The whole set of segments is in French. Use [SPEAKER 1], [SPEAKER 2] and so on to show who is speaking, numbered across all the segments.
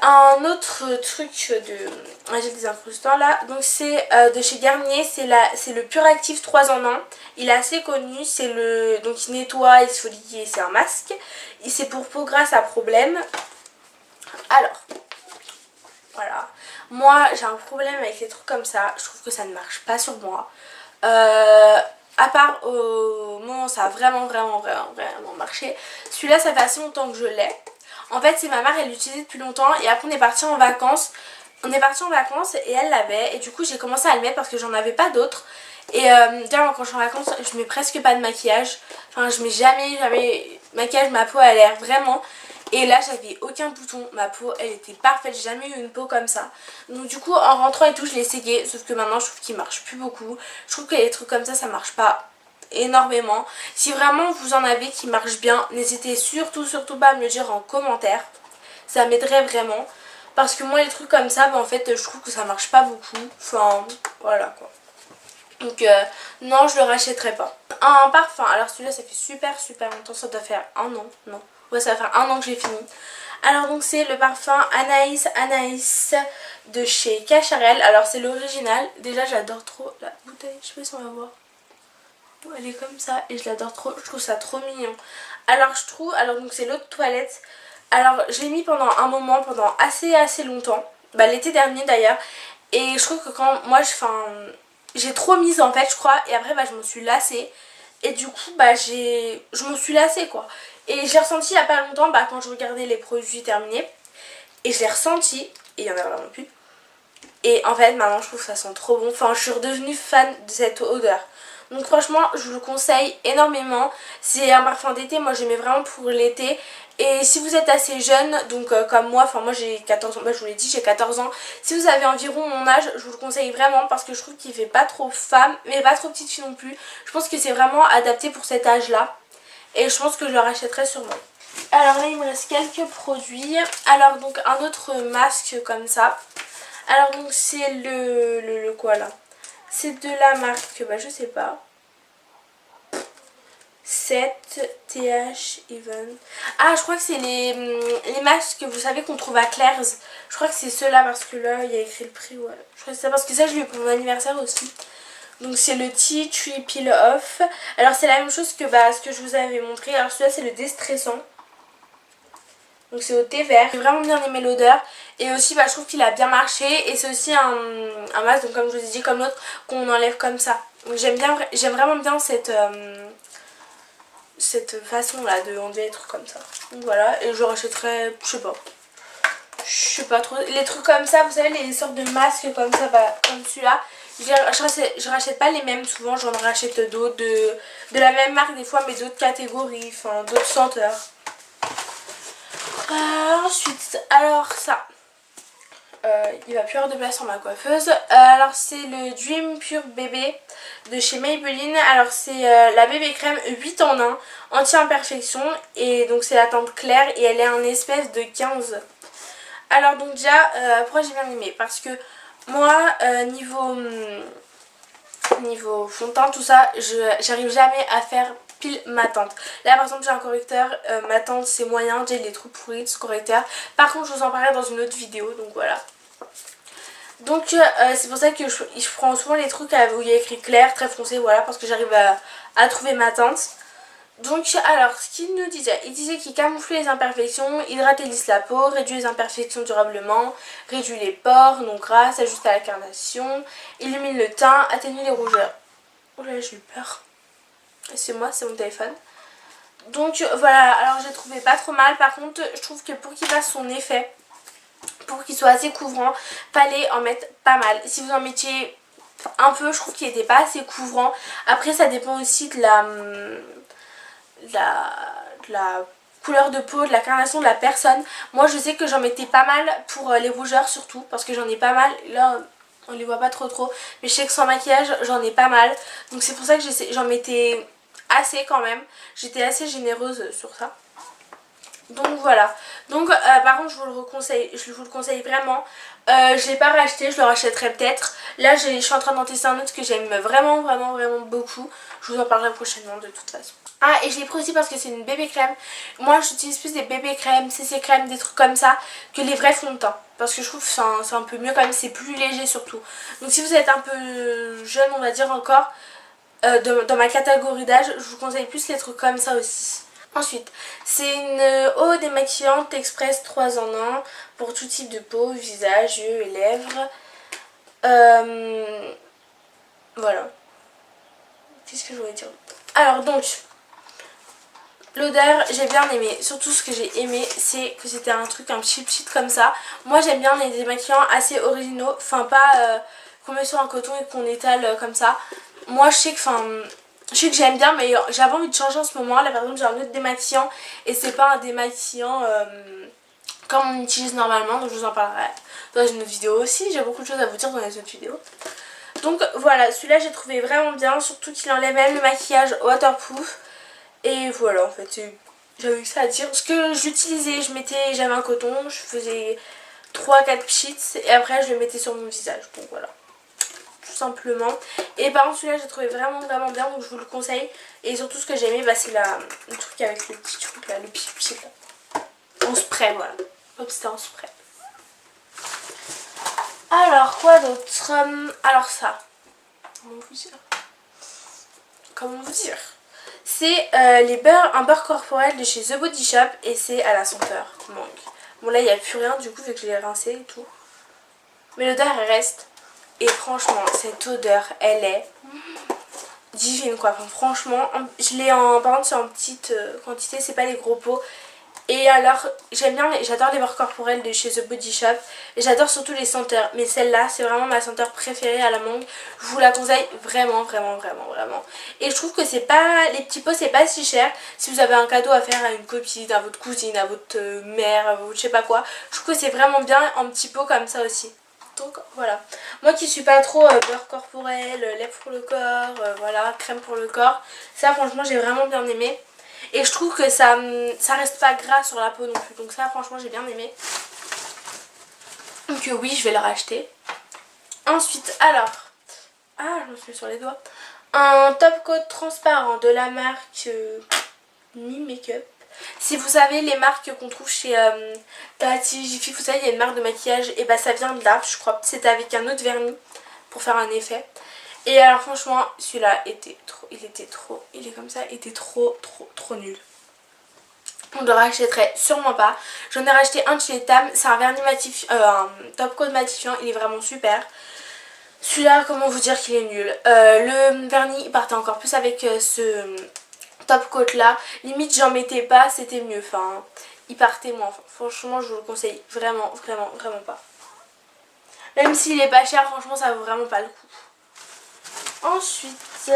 [SPEAKER 1] un autre truc de gel désincrustant là, donc c'est de chez Garnier, c'est le Pure Active 3 en 1. Il est assez connu, donc il nettoie, il exfolie, c'est un masque. Et c'est pour peau grasse à problème. Alors, voilà. Moi j'ai un problème avec les trucs comme ça, je trouve que ça ne marche pas sur moi. À part au moment où ça a vraiment marché. Celui-là ça fait assez longtemps que je l'ai. En fait c'est ma mère, elle l'utilisait depuis longtemps et après on est parti en vacances. Et elle l'avait et du coup j'ai commencé à le mettre parce que j'en avais pas d'autres. Et déjà quand je suis en vacances je mets presque pas de maquillage. Enfin je mets jamais maquillage, ma peau elle a l'air vraiment. Et là j'avais aucun bouton, ma peau elle était parfaite, j'ai jamais eu une peau comme ça. Donc du coup en rentrant et tout je l'ai essayé, sauf que maintenant je trouve qu'il marche plus beaucoup. Je trouve que les trucs comme ça marche pas énormément. Si vraiment vous en avez qui marchent bien, n'hésitez surtout pas à me le dire en commentaire. Ça m'aiderait vraiment. Parce que moi les trucs comme ça, en fait je trouve que ça marche pas beaucoup. Enfin voilà quoi. Donc non je le rachèterai pas. Un parfum, alors celui-là ça fait super longtemps, ça doit faire un an, non. Ouais ça va faire un an que j'ai fini. Alors donc c'est le parfum Anaïs de chez Cacharel. Alors c'est l'original, déjà j'adore trop la bouteille, je sais pas si on va voir. Elle est comme ça et je l'adore trop, je trouve ça trop mignon. Alors donc c'est l'eau de toilette. Alors je l'ai mis pendant un moment, pendant assez longtemps. Bah l'été dernier d'ailleurs. Et je trouve que quand moi j'ai trop mis en fait je crois. Et après je m'en suis lassée. Et du coup je m'en suis lassée quoi. Et j'ai ressenti il y a pas longtemps quand je regardais les produits terminés. Et je l'ai ressenti. Et il y en a vraiment plus. Et en fait maintenant je trouve que ça sent trop bon. Enfin je suis redevenue fan de cette odeur. Donc franchement je vous le conseille énormément. C'est un parfum d'été, moi j'aimais vraiment pour l'été. Et si vous êtes assez jeune, donc comme moi, enfin moi j'ai 14 ans, je vous l'ai dit j'ai 14 ans. Si vous avez environ mon âge, je vous le conseille vraiment parce que je trouve qu'il fait pas trop femme, mais pas trop petite fille non plus. Je pense que c'est vraiment adapté pour cet âge là. Et je pense que je le rachèterai sûrement. Alors là il me reste quelques produits. Alors donc un autre masque comme ça. Alors donc c'est le quoi là? C'est de la marque, je sais pas. 7TH Even. Ah je crois que c'est les masques que vous savez qu'on trouve à Claire's. Je crois que c'est ceux-là parce que là il y a écrit le prix, ouais. Je crois que c'est ça parce que ça je l'ai eu pour mon anniversaire aussi. Donc c'est le Tea Tree Peel Off. Alors c'est la même chose que ce que je vous avais montré. Alors celui-là c'est le déstressant. Donc c'est au thé vert. J'ai vraiment bien aimé l'odeur. Et aussi je trouve qu'il a bien marché. Et c'est aussi un masque, donc comme je vous ai dit, comme l'autre, qu'on enlève comme ça. Donc j'aime vraiment bien cette façon là de enlever les trucs comme ça. Donc voilà, et je rachèterai, je sais pas trop. Les trucs comme ça, vous savez, les sortes de masques comme ça, comme celui-là. Je rachète pas les mêmes, souvent j'en rachète d'autres de la même marque des fois, mais d'autres catégories, enfin d'autres senteurs. Ensuite, alors ça, il va plus avoir de place sur ma coiffeuse. Alors c'est le Dream Pure Bébé de chez Maybelline. Alors c'est la bébé crème 8 en 1, anti-imperfection. Et donc c'est la teinte claire et elle est en espèce de 15. Alors donc déjà, pourquoi j'ai bien aimé? Parce que moi, niveau fond de teint, tout ça, j'arrive jamais à faire pile ma teinte. Là par exemple j'ai un correcteur, ma teinte c'est moyen, j'ai les trous pourris de ce correcteur. Par contre je vous en parlerai dans une autre vidéo, donc voilà. Donc c'est pour ça que je prends souvent les trucs où il y a écrit clair, très foncé, voilà, parce que j'arrive à trouver ma teinte. Donc alors ce qu'il nous disait, il disait qu'il camouflait les imperfections, hydrate et lisse la peau, réduit les imperfections durablement, réduit les pores non gras, s'ajuste à la carnation, illumine le teint, atténue les rougeurs. Oh là j'ai eu peur. C'est moi, c'est mon téléphone. Donc voilà, alors j'ai trouvé pas trop mal. Par contre je trouve que pour qu'il fasse son effet, pour qu'il soit assez couvrant, fallait en mettre pas mal. Si vous en mettiez un peu, je trouve qu'il était pas assez couvrant. Après ça dépend aussi de la couleur de peau, de la carnation de la personne. Moi je sais que j'en mettais pas mal pour les rougeurs surtout, parce que j'en ai pas mal. Là on les voit pas trop, mais je sais que sans maquillage j'en ai pas mal. Donc c'est pour ça que j'en mettais assez quand même. J'étais assez généreuse sur ça. Donc voilà. Donc par contre je vous le conseille vraiment. Je l'ai pas racheté, je le rachèterai peut-être. Là je suis en train d'en tester un autre que j'aime vraiment beaucoup. Je vous en parlerai prochainement de toute façon. Ah, et je l'ai pris aussi parce que c'est une bébé crème. Moi j'utilise plus des bébé crèmes, CC crèmes, des trucs comme ça que les vrais fonds de teint. Parce que je trouve que c'est un peu mieux quand même, c'est plus léger surtout. Donc si vous êtes un peu jeune on va dire encore, dans ma catégorie d'âge, je vous conseille plus les trucs comme ça aussi. Ensuite, c'est une eau démaquillante express 3 en 1 pour tout type de peau, visage, yeux et lèvres. Voilà. Qu'est-ce que je voulais dire? Alors donc, l'odeur, j'ai bien aimé. Surtout ce que j'ai aimé, c'est que c'était un truc un petit comme ça. Moi j'aime bien les démaquillants assez originaux. Enfin pas qu'on met sur un coton et qu'on étale comme ça. Moi je sais que j'aime bien, mais j'avais envie de changer en ce moment. Là par exemple j'ai un autre démaquillant et c'est pas un démaquillant comme on utilise normalement. Donc je vous en parlerai dans une autre vidéo aussi. J'ai beaucoup de choses à vous dire dans les autres vidéos. Donc voilà, celui-là j'ai trouvé vraiment bien. Surtout qu'il enlève même le maquillage waterproof. Et voilà en fait, j'avais que ça à dire. Ce que j'utilisais, j'avais un coton, je faisais 3-4 pchits et après je le mettais sur mon visage. Donc voilà, tout simplement. Et par contre celui-là j'ai trouvé vraiment bien, donc je vous le conseille. Et surtout ce que j'ai aimé, c'est le truc avec le petit truc là, le pchit là. En spray, voilà. Hop, c'était en spray. Alors quoi d'autre? Alors ça, comment vous dire, c'est un beurre corporel de chez The Body Shop et c'est à la senteur mangue. Bon là il n'y a plus rien du coup vu que je l'ai rincé et tout. Mais l'odeur elle reste. Et franchement cette odeur elle est divine quoi. Enfin, franchement je l'ai par contre c'est en petite quantité, c'est pas les gros pots. Et alors j'adore les beurres corporels de chez The Body Shop. Et j'adore surtout les senteurs. Mais celle-là c'est vraiment ma senteur préférée à la mangue. Je vous la conseille vraiment. Et je trouve que c'est pas, les petits pots c'est pas si cher. Si vous avez un cadeau à faire à une copine, à votre cousine, à votre mère, à votre je sais pas quoi. Je trouve que c'est vraiment bien en petits pots comme ça aussi. Donc voilà. Moi qui suis pas trop beurre corporel, lèvres pour le corps, voilà, crème pour le corps. Ça franchement j'ai vraiment bien aimé. Et je trouve que ça reste pas gras sur la peau non plus. Donc ça franchement j'ai bien aimé. Donc oui je vais le racheter. Ensuite alors. Ah je me suis mis sur les doigts. Un top coat transparent de la marque Mi Makeup. Si vous savez les marques qu'on trouve chez Tati, Jiffy, vous savez il y a une marque de maquillage. Et bah ça vient de là. Je crois que c'était avec un autre vernis pour faire un effet. Et alors franchement celui-là était trop, il est comme ça, était trop nul. On ne le rachèterait sûrement pas. J'en ai racheté un de chez Tam, c'est un vernis un top coat matifiant, il est vraiment super. Celui-là comment vous dire qu'il est nul. Le vernis il partait encore plus avec ce top coat là. Limite j'en mettais pas, c'était mieux. Enfin il partait moins. Enfin, franchement je vous le conseille vraiment pas. Même s'il est pas cher, franchement ça vaut vraiment pas le coup. Ensuite,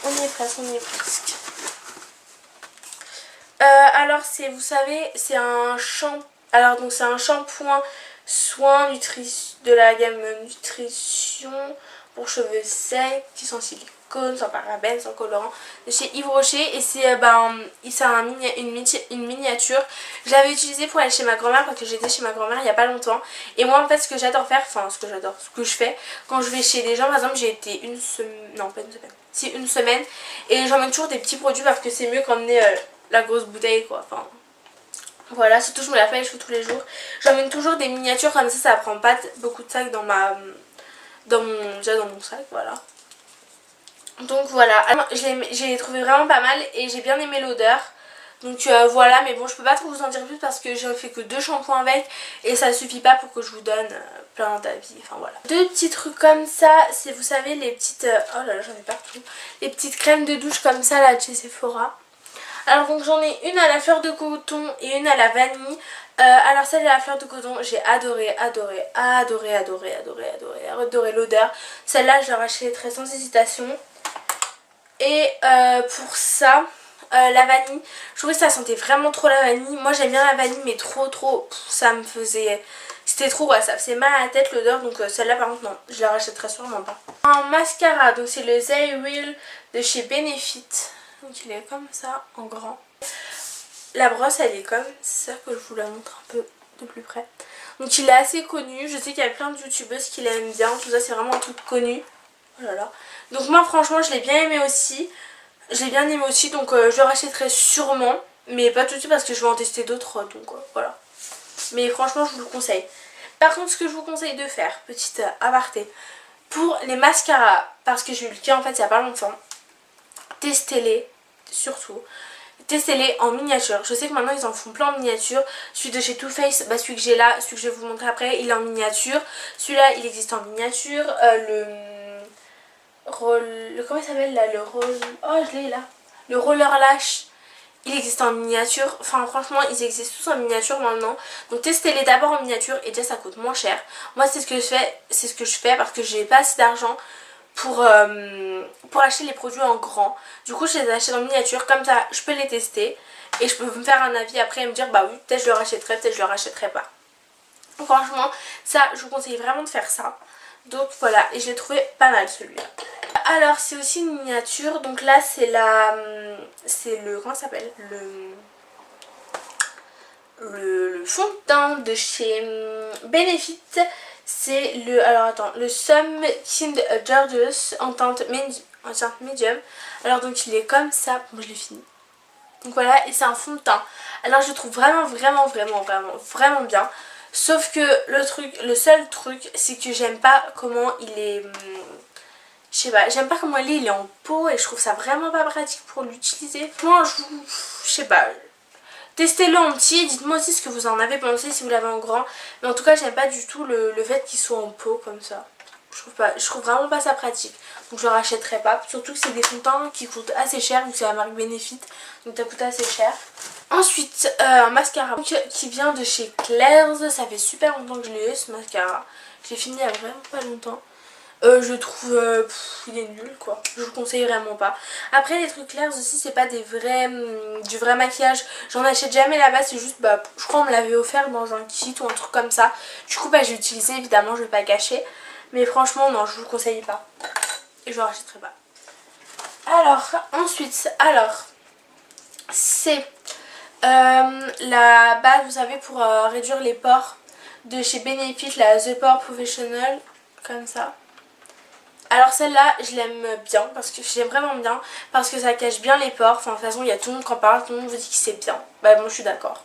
[SPEAKER 1] on y est presque. Alors vous savez, c'est un shampoing. Alors donc c'est un shampoing soin de la gamme nutrition pour cheveux secs, qui sont silicone, sans parabènes, sans colorant, de chez Yves Rocher. Et c'est une miniature. Je l'avais utilisé pour aller chez ma grand-mère parce que j'étais chez ma grand-mère il n'y a pas longtemps. Et moi en fait ce que j'adore faire, ce que je fais quand je vais chez des gens, par exemple j'ai été une semaine et j'emmène toujours des petits produits parce que c'est mieux qu'emmener la grosse bouteille quoi. Enfin voilà, surtout je me lave pas les cheveux tous les jours. J'emmène toujours des miniatures comme ça prend pas beaucoup de sac dans mon sac, voilà. Donc voilà, alors j'ai trouvé vraiment pas mal et j'ai bien aimé l'odeur. Donc voilà, mais bon je peux pas trop vous en dire plus parce que j'ai fait que 2 shampoings avec et ça suffit pas pour que je vous donne plein d'avis, enfin voilà. 2 petits trucs comme ça, c'est vous savez les petites, oh là là j'en ai partout, les petites crèmes de douche comme ça là de chez Sephora. Alors donc j'en ai une à la fleur de coton et une à la vanille. Alors celle à la fleur de coton j'ai adoré l'odeur. Celle-là je la rachèterai sans hésitation. Et pour ça, la vanille, je trouvais que ça sentait vraiment trop la vanille. Moi j'aime bien la vanille mais trop, ça me faisait... C'était trop, ouais, ça faisait mal à la tête l'odeur. Donc celle-là par contre non, je la rachèterai sûrement pas. Un mascara, donc c'est le Zay Real de chez Benefit. Donc il est comme ça en grand. la brosse elle est comme ça, que je vous la montre un peu de plus près. Donc il est assez connu, je sais qu'il y a plein de youtubeuses qui l'aiment bien, tout ça c'est vraiment un truc connu. Oh là là. Donc moi franchement je l'ai bien aimé aussi. Donc je le rachèterai sûrement. Mais pas tout de suite parce que je vais en tester d'autres, donc voilà. Mais franchement je vous le conseille. Par contre ce que je vous conseille de faire, petite aparté, pour les mascaras, parce que j'ai eu le cas en fait il y a pas longtemps, testez-les surtout. Testez-les en miniature. Je sais que maintenant ils en font plein en miniature. Celui de chez Too Faced, bah, celui que j'ai là, celui que je vais vous montrer après, il est en miniature. Celui-là il existe en miniature. Comment il s'appelle là, le roll... Oh je l'ai là. Le roller lash, il existe en miniature. Enfin franchement ils existent tous en miniature maintenant. Donc testez-les d'abord en miniature et déjà ça coûte moins cher. Moi c'est ce que je fais, parce que j'ai pas assez d'argent pour acheter les produits en grand. Du coup je les achète en miniature, comme ça je peux les tester et je peux me faire un avis après et me dire bah oui peut-être je le rachèterai, peut-être je le rachèterai pas. Donc, franchement ça je vous conseille vraiment de faire ça. Donc voilà, et je l'ai trouvé pas mal celui-là. Alors c'est aussi une miniature, donc là c'est comment ça s'appelle, le fond de teint de chez Benefit. C'est le Some Kind Gorgeous en teinte medium. Alors donc il est comme ça, bon je l'ai fini. Donc voilà, et c'est un fond de teint. Alors je le trouve vraiment bien. Sauf que le seul truc c'est que j'aime pas comment il est... Je sais pas, j'aime pas comment il est en peau et je trouve ça vraiment pas pratique pour l'utiliser. Moi je sais pas. Testez-le en petit, dites-moi aussi ce que vous en avez pensé si vous l'avez en grand. Mais en tout cas j'aime pas du tout le fait qu'il soit en pot comme ça. Je trouve vraiment pas ça pratique. Donc je le rachèterai pas. Surtout que c'est des fonds de teint qui coûtent assez cher vu que c'est la marque Benefit. Donc ça coûte assez cher. Ensuite un mascara qui vient de chez Claire's. Ça fait super longtemps que je l'ai eu ce mascara. Je l'ai fini il y a vraiment pas longtemps. Je trouve il est nul quoi, je vous le conseille vraiment pas. Après les trucs clairs aussi c'est pas du vrai maquillage, j'en achète jamais là-bas, c'est juste je crois on me l'avait offert dans un kit ou un truc comme ça. Du coup j'ai utilisé, évidemment je vais pas cacher, mais franchement non je vous le conseille pas et je le rachèterai pas. Alors ensuite c'est la base vous savez pour réduire les pores de chez Benefit, la The Pore Professional, comme ça. Alors celle-là je l'aime bien, parce que je l'aime vraiment bien, parce que ça cache bien les pores. Enfin de toute façon il y a tout le monde qui en parle, tout le monde vous dit que c'est bien. Bah moi je suis d'accord.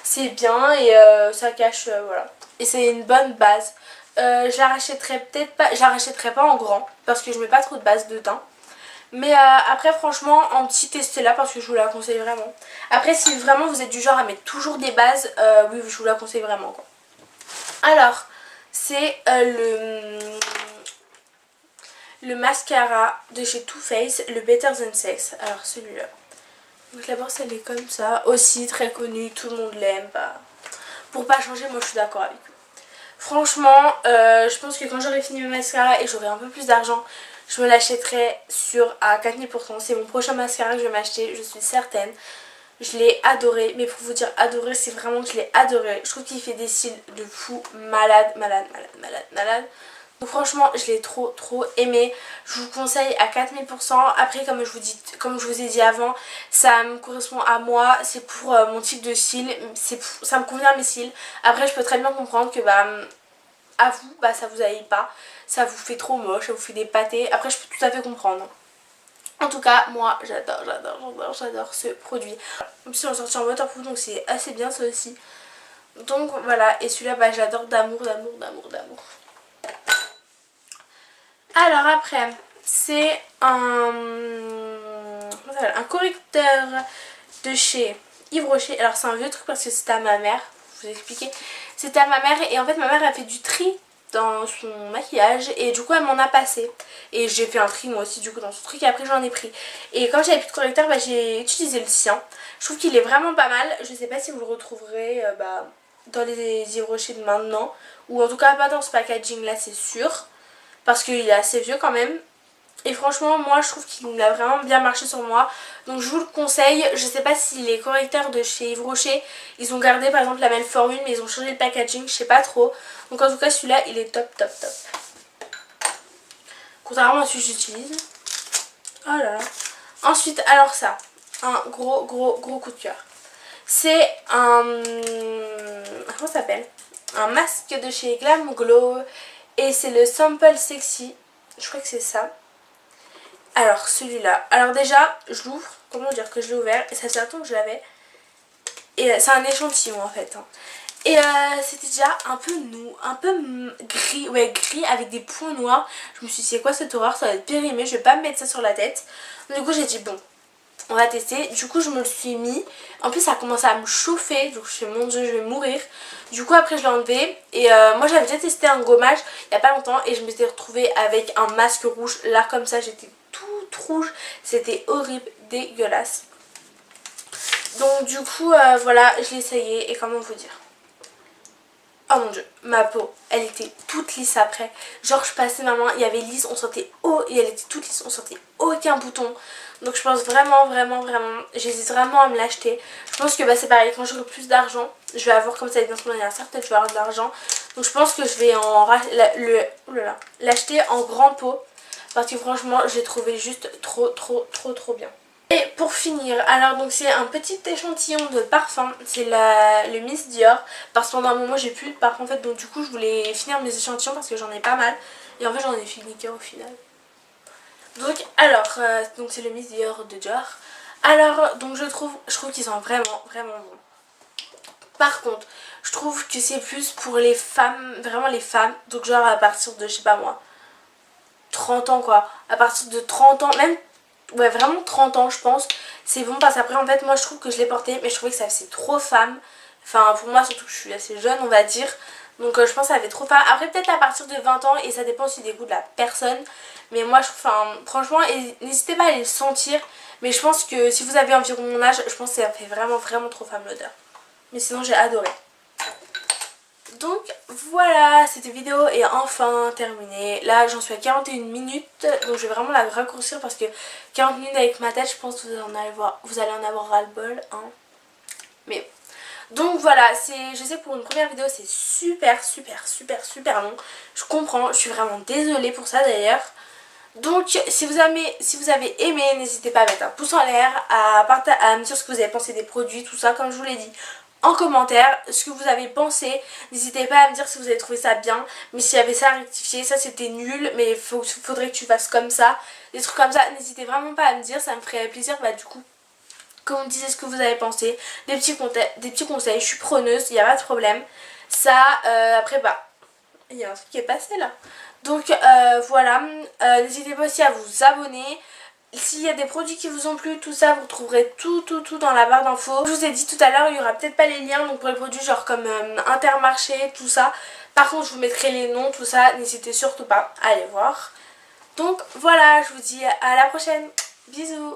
[SPEAKER 1] C'est bien et ça cache, voilà. Et c'est une bonne base. Je la rachèterai peut-être pas, je la rachèterai pas en grand, parce que je mets pas trop de base de teint. Mais après franchement en petit testez-la parce que je vous la conseille vraiment. Après si vraiment vous êtes du genre à mettre toujours des bases, oui je vous la conseille vraiment quoi. Alors c'est le mascara de chez Too Faced, le Better Than Sex. Alors celui-là. Donc la brosse elle est comme ça. Aussi très connue, tout le monde l'aime. Pour pas changer, moi je suis d'accord avec eux. Franchement, je pense que quand j'aurai fini mes mascaras et j'aurai un peu plus d'argent, je me l'achèterai à 4000%. C'est mon prochain mascara que je vais m'acheter, je suis certaine. Je l'ai adoré, mais pour vous dire adoré, c'est vraiment que je l'ai adoré. Je trouve qu'il fait des cils de fou, malade. Donc franchement je l'ai trop aimé. Je vous conseille à 4000%. Après comme je vous ai dit avant, ça me correspond à moi. C'est pour mon type de cils. Ça me convient à mes cils. Après je peux très bien comprendre que à vous ça vous aille pas. Ça vous fait trop moche, ça vous fait des pâtés. Après je peux tout à fait comprendre. En tout cas moi j'adore ce produit. En plus il est sorti en waterproof donc c'est assez bien ça aussi. Donc voilà, et celui-là j'adore d'amour. Alors après, c'est un correcteur de chez Yves Rocher. Alors c'est un vieux truc parce que c'était à ma mère, je vous expliquer. C'était à ma mère et en fait ma mère a fait du tri dans son maquillage et du coup elle m'en a passé. Et j'ai fait un tri moi aussi du coup dans son truc et après j'en ai pris. Et quand j'avais plus de correcteur, j'ai utilisé le sien. Je trouve qu'il est vraiment pas mal. Je sais pas si vous le retrouverez dans les Yves Rocher de maintenant. Ou en tout cas pas dans ce packaging là c'est sûr. Parce qu'il est assez vieux quand même. Et franchement moi je trouve qu'il a vraiment bien marché sur moi. Donc je vous le conseille. Je sais pas si les correcteurs de chez Yves Rocher ils ont gardé par exemple la même formule mais ils ont changé le packaging, je sais pas trop. Donc en tout cas celui-là il est top. Contrairement à celui que j'utilise. Oh là là. Ensuite alors ça, un gros coup de cœur. C'est un... comment ça s'appelle? Un masque de chez Glam Glow. Et c'est le Sample Sexy. Je crois que c'est ça. Alors celui-là. Alors déjà, je l'ouvre. Comment dire que je l'ai ouvert? Et ça fait longtemps que je l'avais. Et c'est un échantillon en fait. Et c'était déjà un peu un peu gris, ouais, gris avec des points noirs. Je me suis dit c'est quoi cette horreur, ça va être périmé, je vais pas me mettre ça sur la tête. Du coup j'ai dit bon, on va tester. Du coup je me le suis mis. En plus ça a commencé à me chauffer, donc je me suis dit mon dieu je vais mourir. Du coup après je l'ai enlevé. Et moi j'avais déjà testé un gommage il y a pas longtemps. Et je m'étais retrouvée avec un masque rouge. Là comme ça j'étais toute rouge. C'était horrible, dégueulasse. Donc du coup voilà, je l'ai essayé. Et comment vous dire, oh mon dieu, ma peau, elle était toute lisse après. Genre je passais ma main, il y avait lisse, on sentait et elle était toute lisse, on sentait aucun bouton. Donc je pense vraiment, j'hésite vraiment à me l'acheter. Je pense que bah, c'est pareil, quand j'aurai plus d'argent, je vais avoir, comme ça bientôt mon anniversaire, peut-être je vais avoir de l'argent. Donc je pense que je vais l'acheter en grand pot. Parce que franchement, j'ai trouvé juste trop bien. Et pour finir, alors donc c'est un petit échantillon de parfum, c'est le Miss Dior, parce que pendant un moment j'ai plus de parfum en fait, donc du coup je voulais finir mes échantillons parce que j'en ai pas mal, et en fait j'en ai fini qu'un au final. Donc alors, donc c'est le Miss Dior de Dior. Alors donc je trouve qu'ils sont vraiment bons. Par contre, je trouve que c'est plus pour les femmes, vraiment les femmes, donc genre à partir de, je sais pas moi, 30 ans quoi, à partir de 30 ans, même... ouais vraiment 30 ans je pense. C'est bon parce qu'après en fait moi je trouve que je l'ai porté mais je trouvais que ça faisait trop femme. Enfin pour moi surtout que je suis assez jeune on va dire. Donc je pense que ça fait trop femme. Après peut-être à partir de 20 ans et ça dépend aussi des goûts de la personne. Mais moi je trouve, enfin franchement n'hésitez pas à aller le sentir. Mais je pense que si vous avez environ mon âge je pense que ça fait vraiment trop femme l'odeur. Mais sinon j'ai adoré. Donc voilà, cette vidéo est enfin terminée. Là j'en suis à 41 minutes. Donc je vais vraiment la raccourcir parce que 40 minutes avec ma tête, je pense que vous allez en avoir ras-le-bol. Hein. Mais donc voilà, je sais que pour une première vidéo c'est super long. Je comprends, je suis vraiment désolée pour ça d'ailleurs. Donc si vous avez aimé, n'hésitez pas à mettre un pouce en l'air, à me dire ce que vous avez pensé des produits, tout ça comme je vous l'ai dit. En commentaire ce que vous avez pensé, n'hésitez pas à me dire si vous avez trouvé ça bien, mais s'il y avait ça à rectifier, ça c'était nul, mais faudrait que tu fasses comme ça, des trucs comme ça, n'hésitez vraiment pas à me dire, ça me ferait plaisir bah du coup que vous me disiez ce que vous avez pensé, des petits conseils, je suis preneuse, il n'y a pas de problème. Ça, après bah, il y a un truc qui est passé là. Donc voilà, n'hésitez pas aussi à vous abonner. S'il y a des produits qui vous ont plu, tout ça, vous trouverez tout dans la barre d'infos. Je vous ai dit tout à l'heure, il y aura peut-être pas les liens, donc pour les produits genre comme Intermarché, tout ça. Par contre, je vous mettrai les noms, tout ça, n'hésitez surtout pas à aller voir. Donc voilà, je vous dis à la prochaine. Bisous.